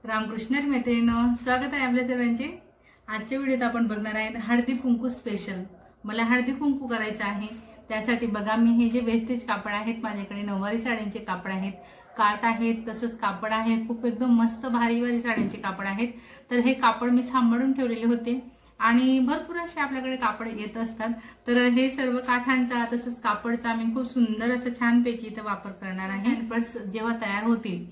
रामकृष्ण मैत्रिणींनो, स्वागत आहे आपल्या सर्वांचे। आजच्या व्हिडिओत आपण बघणार आहे हळदी कुंकू स्पेशल। मला हळदी कुंकू करायचं आहे, त्यासाठी बघा मी हे जे वेस्टेज कापड आहेत, माझ्याकडे नऊवारी साड्यांचे कापड आहेत, काट आहेत, तसंच कापड आहे, खूप एकदम मस्त भारी साड्यांचे कापड आहेत। तर हे कापड मी सांभाळून ठेवलेले होते आणि भरपूर असे आपल्याकडे कापड येत असतात। तर हे सर्व काठांचा तसंच कापडचा मी खूप सुंदर असं छान पैकी इथे वापर करणार आहे। पर्स जेव्हा तयार होतील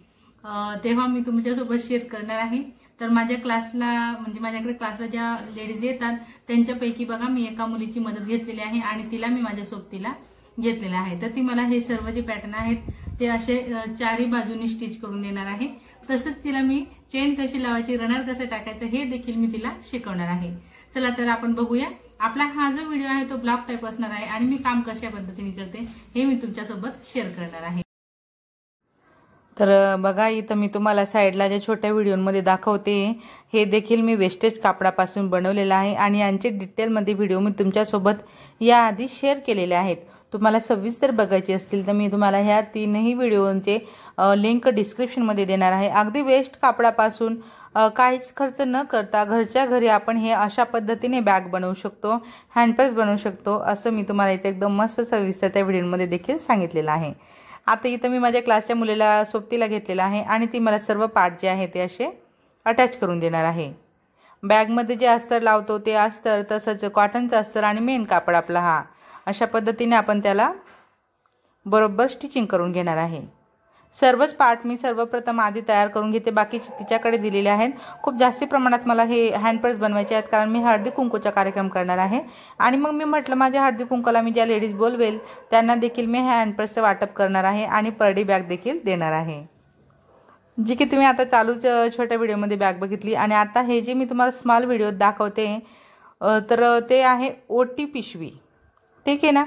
तेव्हा मी तुमच्यासोबत शेअर करणार आहे। तर माझ्या क्लासला म्हणजे माझ्याकडे क्लासला ज्या लेडीज येतात त्यांच्यापैकी बघा मी एका मुलीची मदत घेतलेली आहे आणि तिला मी माझ्या सोबतीला घेतलेला आहे। तर ती मला हे सर्व जे पॅटर्न आहेत ते असे चारी बाजूनी स्टिच करून देणार आहे। तसंच तिला मी चेन कशी लावायची, रनर कसं टाकायचं हे देखील मी तिला शिकवणार आहे। चला तर आपण बघूया। आपला हा जो व्हिडिओ आहे तो ब्लॉग टाइप असणार आहे आणि मी काम कशा पद्धतीने करते हे मी तुमच्यासोबत शेअर करणार आहे। तर बघा इथं मी तुम्हाला साइडला जे छोट्या व्हिडिओमध्ये दाखवते हे देखील मी वेस्टेज कापडापासून बनवलेलं आहे आणि यांचे डिटेलमध्ये व्हिडिओ मी तुमच्यासोबत याआधी शेअर केलेले आहेत। तुम्हाला सविस्तर बघायचे असतील तर मी तुम्हाला ह्या तीनही व्हिडिओंचे लिंक डिस्क्रिप्शनमध्ये देणार आहे। अगदी वेस्ट कापडापासून काहीच खर्च न करता घरच्या घरी आपण हे अशा पद्धतीने बॅग बनवू शकतो, हँडपर्स बनवू शकतो, असं मी तुम्हाला इथे एकदम मस्त सविस्तर त्या व्हिडिओमध्ये देखील सांगितलेलं आहे। आता इथं मी माझ्या क्लासच्या मुलीला सोबतीला घेतलेला आहे आणि ती मला सर्व पार्ट जे आहे ते असे अटॅच करून देणार आहे। बॅगमध्ये जे अस्तर लावतो ते अस्तर, तसंच कॉटनचं अस्तर आणि मेन कापड आपला हा, अशा पद्धतीने आपण त्याला बरोबर स्टिचिंग करून घेणार आहे। सर्वच पार्ट मी सर्वप्रथम आधी तयार करून घेते, बाकीचे तिच्याकडे दिलेले आहेत। खूप जास्त प्रमाणात मला हे हँडपर्स बनवायचे आहेत कारण मी हळदी कुंकूचा कार्यक्रम करणार आहे आणि मग मी म्हटलं माझ्या हळदी कुंकूला मी ज्या लेडीज बोलवेल त्यांना देखील मी हँडपर्सचं वाटप करणार आहे आणि परडी बॅग देखील देणार आहे, जी की तुम्ही आता चालूच छोट्या व्हिडिओमध्ये बॅग बघितली। आणि आता हे जे मी तुम्हाला स्मॉल व्हिडिओत दाखवते तर ते आहे ओटी पिशवी, ठीक आहे ना।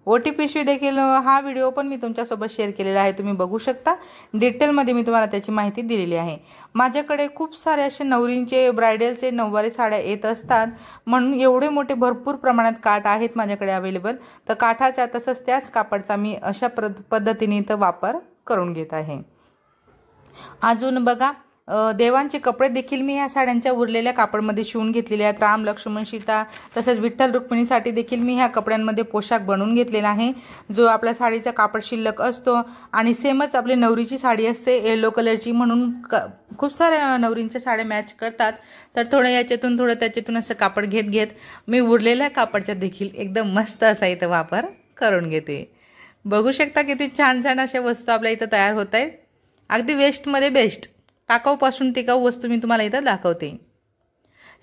ओटी पिशवी देखील हा व्हिडिओ पण मी तुमच्यासोबत शेअर केलेला आहे, तुम्ही बघू शकता। डिटेलमध्ये मी तुम्हाला त्याची माहिती दिलेली आहे। माझ्याकडे खूप सारे असे नवरींचे ब्रायडलचे नऊवारी साड्या येत असतात, म्हणून एवढे मोठे भरपूर प्रमाणात काठ आहेत माझ्याकडे अवेलेबल। तर काठाचा तसंच त्याच कापडचा मी अशा पद्धतीने इथं वापर करून घेत आहे। अजून बघा देवांचे कपडे देखील मी ह्या साड्यांच्या उरलेल्या कापडमध्ये शिवून घेतलेले आहेत। राम लक्ष्मण सीता तसंच विठ्ठल रुक्मिणीसाठी देखील मी ह्या कपड्यांमध्ये पोशाख बनवून घेतलेला आहे, जो आपल्या साडीचा कापड शिल्लक असतो आणि सेमच आपली नवरीची साडी असते येलो कलरची, म्हणून खूप साऱ्या नवरींच्या साड्या मॅच करतात। तर थोडं याच्यातून थोडं त्याच्यातून असं कापड घेत मी उरलेल्या कापडचा देखील एकदम मस्त असा इथं वापर करून घेते। बघू शकता किती छान छान अशा वस्तू आपल्या इथं तयार होत आहेत। अगदी वेस्टमध्ये बेस्ट, टाकाऊपासून टिकाऊ वस्तू मी तुम्हाला इथं दाखवते।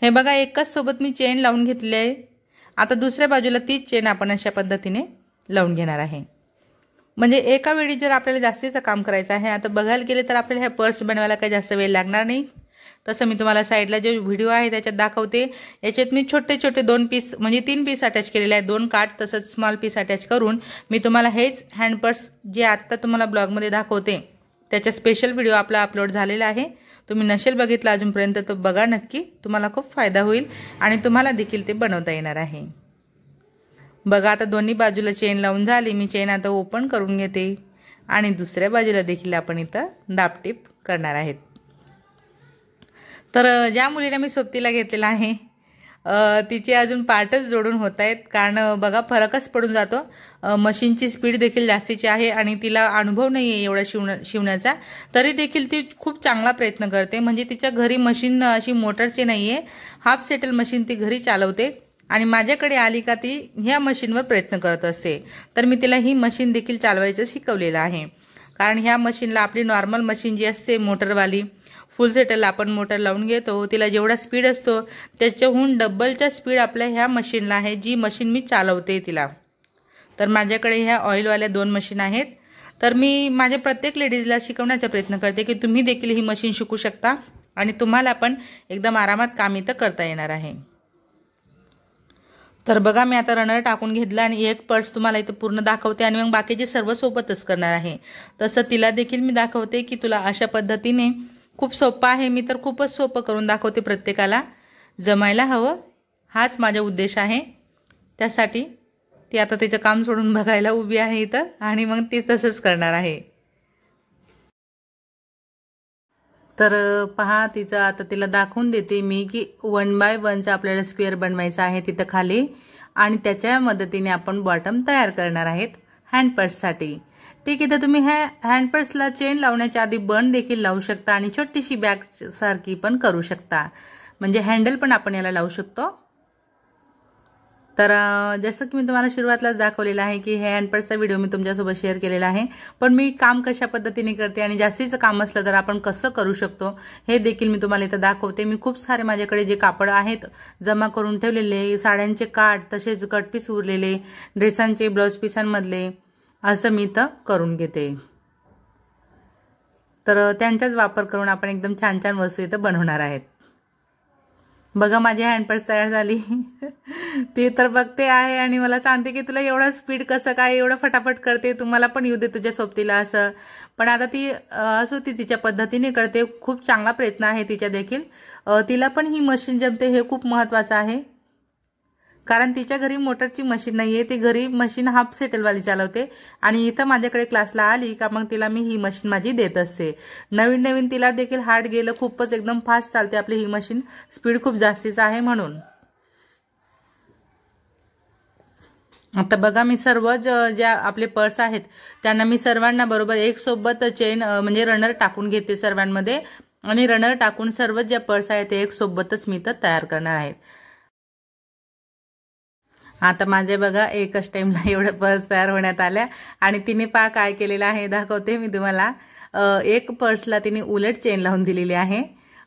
हे बघा एकाच सोबत मी चेन लावून घेतली आहे। आता दुसऱ्या बाजूला तीच चेन आपण अशा पद्धतीने लावून घेणार आहे, म्हणजे एका वेळी जर आपल्याला जास्तीचं काम करायचं आहे। आता बघायला गेले तर आपल्याला हे पर्स बनवायला काही जास्त वेळ लागणार नाही। तसं मी तुम्हाला साईडला जो व्हिडिओ आहे त्याच्यात दाखवते। याच्यात मी छोटे छोटे 2 पीस म्हणजे 3 पीस अटॅच केलेले आहेत, 2 काठ तसंच स्मॉल पीस अटॅच करून मी तुम्हाला हेच हँडपर्स जे आत्ता तुम्हाला ब्लॉगमध्ये दाखवते त्याचा स्पेशल व्हिडिओ आपला अपलोड झालेला आहे। तुम्ही नसेल बघितला अजूनपर्यंत तर बघा नक्की, तुम्हाला खूप फायदा होईल आणि तुम्हाला देखील ते बनवता येणार आहे। बघा आता दोन्ही बाजूला चेन लावून झाली, मी चेन आता ओपन करून घेते आणि दुसऱ्या बाजूला देखील आपण इथं दाबटीप करणार आहेत। तर ज्या मुलीला मी सोबतीला घेतलेला आहे तिचे अजून पार्टच जोडून होत आहेत, कारण बघा फरकच पडून जातो। मशीनची स्पीड देखील जास्तीची आहे आणि तिला अनुभव नाही आहे एवढा शिवण्याचा, तरी देखील ती खूप चांगला प्रयत्न करते। म्हणजे तिच्या घरी मशीन अशी मोटरची नाही आहे, हाफ सेटल मशीन ती घरी चालवते आणि माझ्याकडे आली का ती ह्या मशीनवर प्रयत्न करत असते। तर मी तिला ही मशीन देखील चालवायचं शिकवलेलं आहे, कारण ह्या मशीनला आपली नॉर्मल मशीन जी असते मोटरवाली फुल सेटल आपण मोटर लावून घेतो, तिला जेवढा स्पीड असतो त्याच्याहून डबलच्या स्पीड आपल्या ह्या मशीनला आहे, जी मशीन मी चालवते तिला। तर माझ्याकडे ह्या ऑइलवाल्या 2 मशीन आहेत। तर मी माझ्या प्रत्येक लेडीजला शिकवण्याचा प्रयत्न करते की तुम्ही देखील ही मशीन शिकू शकता आणि तुम्हाला पण एकदम आरामात काम इथं करता येणार आहे। तर बघा मी आता रनर टाकून घेतला आणि एक पर्स तुम्हाला इथं पूर्ण दाखवते आणि मग बाकीचे सर्व सोबतच करणार आहे। तसं तिला देखील मी दाखवते की तुला अशा पद्धतीने खूप सोपं आहे, मी तर खूपच सोपं करून दाखवते, प्रत्येकाला जमायला हवं हाच माझा उद्देश आहे। त्यासाठी ती आता तिचं काम सोडून बघायला उभी आहे इथं आणि मग ती तसंच करणार आहे। तर पहा तिचं आता तिला दाखवून देते मी की 1 बाय 1चा आपल्याला स्क्वेअर बनवायचा आहे तिथं खाली, आणि त्याच्या मदतीने आपण बॉटम तयार करणार आहेत हँड पर्ससाठी. ठीक आहे, तर तुम्ही ह्या हँड पर्सला चेन लावण्याच्या आधी बन देखील लावू शकता आणि छोटीशी बॅग सारखी पण करू शकता, म्हणजे हँडल पण आपण याला लावू शकतो. तर जसं की मी तुम्हाला सुरुवातीलाच दाखवलेलं आहे की हे हँड पर्सचा व्हिडिओ मी तुमच्यासोबत शेअर केलेला आहे, पण मी काम कशा पद्धतीने करते आणि जास्तीचं काम असलं तर आपण कसं करू शकतो हे देखील मी तुम्हाला इथं दाखवते. मी खूप सारे माझ्याकडे जे कापड आहेत जमा करून ठेवलेले, साड्यांचे काठ, तसेच कट पीस उरलेले, ड्रेसांचे ब्लाउज पीसांमधले, असं मी इथं करून घेते. तर त्यांचाच वापर करून आपण एकदम छान छान वस्तू इथं बनवणार आहेत. बघा माझी हँड पर्स तयार झाली. ती तर बघते आहे आणि मला सांगते की तुला एवढा स्पीड कसं काय, एवढं फटाफट करते, तुम्हाला पण येऊ दे तुझ्या सोबतीला असं. पण आता ती असो ती तिच्या पद्धतीने करते, खूप चांगला प्रयत्न आहे तिच्या देखील. तिला पण ही मशीन जमते हे खूप महत्त्वाचं आहे, कारण तिच्या घरी मोटरची मशीन नाहीये, ती घरी मशीन हाफ सेटलवाली चालवते आणि इथं माझ्याकडे क्लासला आली का मग तिला मी ही मशीन माझी देत असते. नवीन नवीन तिला देखील हार्ड गेलं, खूपच एकदम फास्ट चालते आपली ही मशीन, स्पीड खूप जास्तीच आहे म्हणून. आता बघा मी सर्व ज्या आपले पर्स आहेत त्यांना मी सर्वांना बरोबर एक सोबत चेन म्हणजे रनर टाकून घेते सर्वांमध्ये, आणि रनर टाकून सर्व ज्या पर्स आहेत ते एक सोबतच मी तर तयार करणार आहे. आता माझे बघा एकच टाइमला एवढे पर्स तयार होण्यात आल्या, आणि तिने पहा काय केलेलं आहे दाखवते मी तुम्हाला. एक पर्सला तिने उलट चेन लावून दिलेली आहे.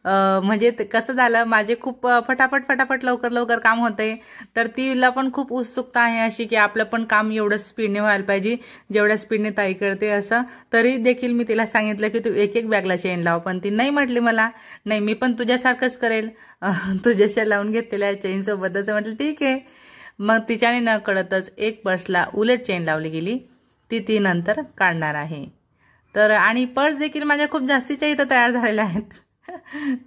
म्हणजे कसं झालं, माझे खूप फटाफट लवकर लवकर काम होतंय, तर तिला पण खूप उत्सुकता आहे अशी की आपलं पण काम एवढं स्पीडने व्हायला पाहिजे जेवढ्या स्पीडने ताई करते असं. तरी देखील मी तिला सांगितलं की तू एक एक बॅगला चेन लाव, पण ती नाही म्हटली मला, नाही मी पण तुझ्यासारखंच करेल, तुझ्याशा लावून घेतलेल्या चेन सोबतच. म्हटलं ठीक आहे. मग तिच्याने न कळतच एक पर्सला उलट चेन लावली गेली, ती नंतर काढणार आहे. तर आणि पर्स देखील माझ्या खूप जास्तीच्या इथं तयार झालेल्या आहेत.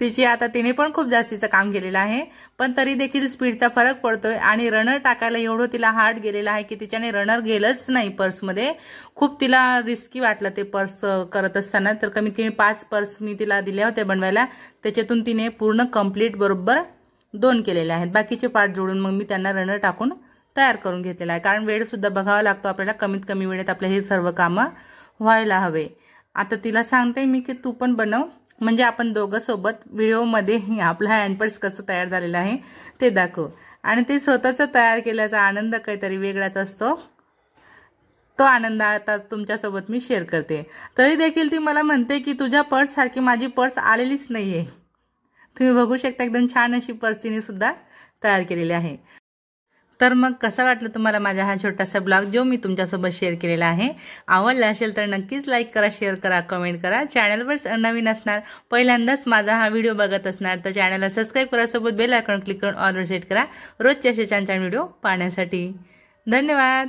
तिची आता तिने पण खूप जास्तीचं काम केलेलं आहे, पण तरी देखील स्पीडचा फरक पडतोय. आणि रनर टाकायला एवढं तिला हार्ड गेलेलं आहे की तिच्याने रनर गेलंच नाही पर्समध्ये. खूप तिला रिस्की वाटलं ते पर्स करत असताना. तर कमीत कमी 5 पर्स मी तिला दिल्या होत्या बनवायला, त्याच्यातून तिने पूर्ण कंप्लीट बरोबर 2 केलेले आहेत. बाकीचे पार्ट जोडून मग मी त्यांना रनर टाकून तयार करून घेतलेला आहे, कारण वेळ सुद्धा बघावा लागतो आपल्याला, कमीत कमी वेळेत आपले हे सर्व कामं व्हायला हवे. आता तिला सांगते मी की तू पण बनव, म्हणजे आपण दोघं सोबत व्हिडिओमध्ये आपला हँड पर्स कसं तयार झालेलं आहे ते दाखव. आणि ते स्वतःच तयार केल्याचा आनंद काहीतरी वेगळाच असतो. तो आनंद आता तुमच्यासोबत मी शेअर करते. तरी देखील ती मला म्हणते की तुझ्या पर्स सारखी माझी पर्स आलेलीच नाहीये. तुम्ही बघू शकता एकदम छान अशी पर्स तिने सुद्धा तयार केलेली आहे. तर मग कसं वाटलं तुम्हाला माझा हा छोटासा ब्लॉग जो मी तुमच्यासोबत शेअर केलेला आहे? आवडला असेल तर नक्कीच लाईक करा, शेअर करा, कमेंट करा. चॅनलवर नवीन असणार, पहिल्यांदाच माझा हा व्हिडिओ बघत असणार तर चॅनलला सबस्क्राईब करा, सोबत बेल आयकॉन क्लिक करून ऑल वर सेट करा रोजचे असे छान छान व्हिडिओ पाहण्यासाठी. धन्यवाद.